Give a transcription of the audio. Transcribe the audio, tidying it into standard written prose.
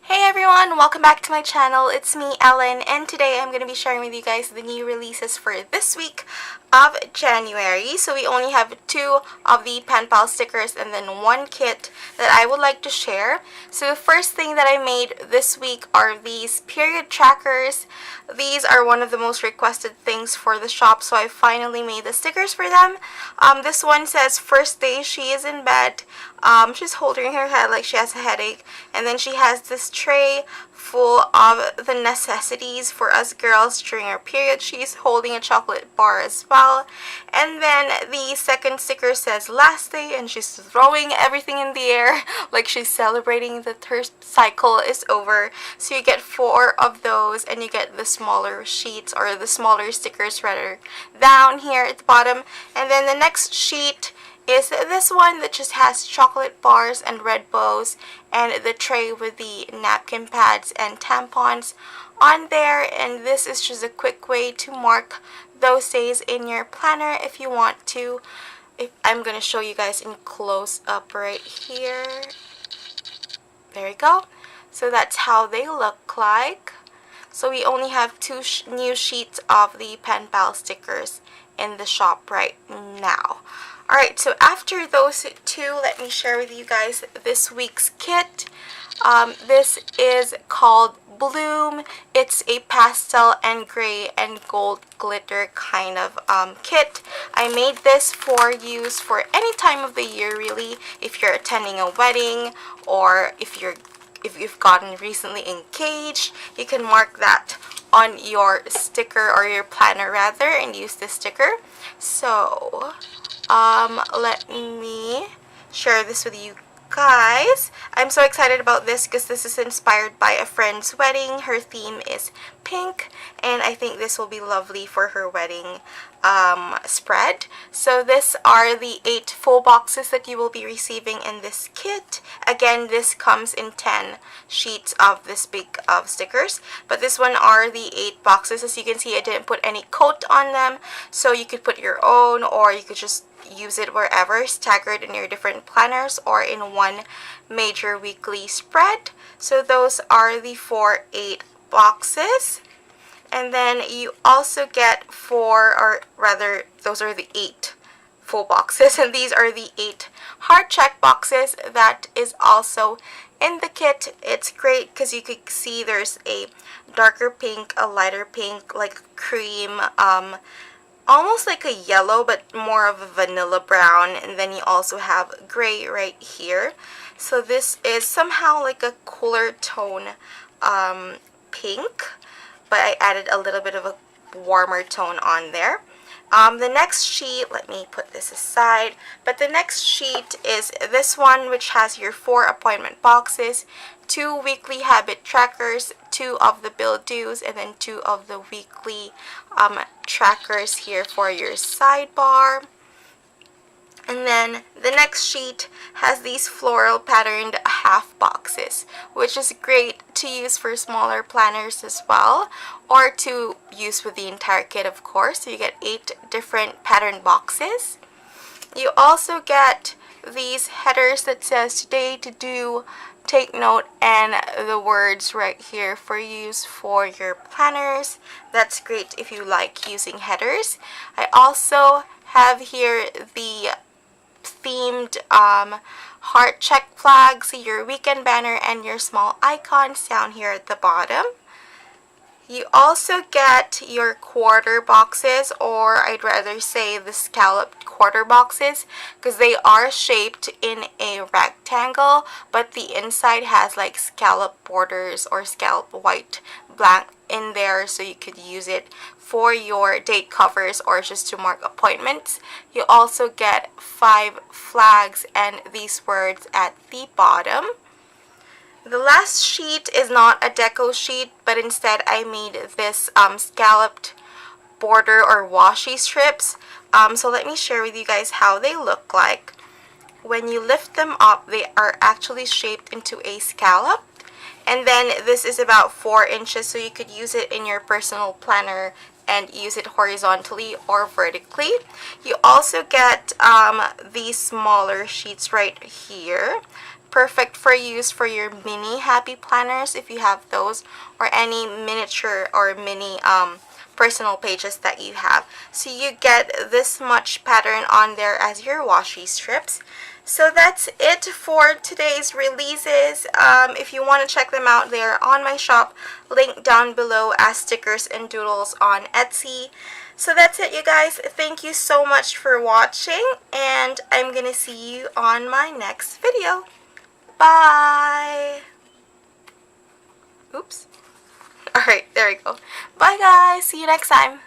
Hey everyone, welcome back to my channel. It's me, Ellen, and today I'm going to be sharing with you guys the new releases for this week of January. So we only have 2 of the pen pal stickers and then 1 kit that I would like to share. So the first thing that I made this week are these period trackers. These are one of the most requested things for the shop, so I finally made the stickers for them. This one says, first day she is in bed. She's holding her head like she has a headache, and then she has this tray full of the necessities for us girls during our period. She's holding a chocolate bar as well. And then the second sticker says last day, and she's throwing everything in the air like she's celebrating that her cycle is over. So you get 4 of those, and you get the smaller sheets, or the smaller stickers rather, down here at the bottom. And then the next sheet is this one that just has chocolate bars and red bows, and the tray with the napkin pads and tampons on there. And this is just a quick way to mark those days in your planner if you want to. I'm going to show you guys in close up right here. There we go. So that's how they look like. So we only have 2 new sheets of the pen pal stickers in the shop right now. Alright, so after those 2, let me share with you guys this week's kit. This is called Bloom. It's a pastel and gray and gold glitter kind of kit. I made this for use for any time of the year, really. If you're attending a wedding, or if you've gotten recently engaged, you can mark that on your sticker, or your planner rather, and use this sticker. So let me share this with you guys. I'm so excited about this because this is inspired by a friend's wedding. Her theme is pink, and I think this will be lovely for her wedding spread. So these are the 8 full boxes that you will be receiving in this kit. Again, this comes in 10 sheets of this big of stickers, but this one are the 8 boxes. As you can see, I didn't put any coat on them, so you could put your own, or you could just use it wherever, staggered in your different planners or in one major weekly spread. So those are the 8 boxes. And then you also get 4, or rather, those are the 8 full boxes, and these are the 8 heart check boxes that is also in the kit. It's great because you could see there's a darker pink, a lighter pink, like cream, almost like a yellow but more of a vanilla brown, and then you also have gray right here. So this is somehow like a cooler tone pink, but I added a little bit of a warmer tone on there. The next sheet, let me put this aside, but the next sheet is this one, which has your 4 appointment boxes, 2 weekly habit trackers, 2 of the bill dues, and then 2 of the weekly trackers here for your sidebar. And then the next sheet has these floral patterned half boxes, which is great to use for smaller planners as well, or to use with the entire kit, of course. So you get 8 different pattern boxes. You also get these headers that says today to do, take note, and the words right here for use for your planners. That's great if you like using headers. I also have here the themed heart check flags, your weekend banner, and your small icons down here at the bottom. You also get your quarter boxes, or I'd rather say the scalloped quarter boxes, because they are shaped in a rectangle, but the inside has like scallop borders or scallop white blank in there, so you could use it for your date covers or just to mark appointments. You also get 5 flags and these words at the bottom. The last sheet is not a deco sheet, but instead I made this scalloped border or washi strips. So let me share with you guys how they look like. When you lift them up, they are actually shaped into a scallop. And then this is about 4 inches, so you could use it in your personal planner and use it horizontally or vertically. You also get these smaller sheets right here, perfect for use for your mini happy planners if you have those, or any miniature or mini personal pages that you have. So you get this much pattern on there as your washi strips. So that's it for today's releases. If you want to check them out, they're on my shop, link down below as stickers and doodles on Etsy. So that's it, you guys. Thank you so much for watching, and I'm gonna see you on my next video. Bye! Oops. Alright, there we go. Bye guys, see you next time.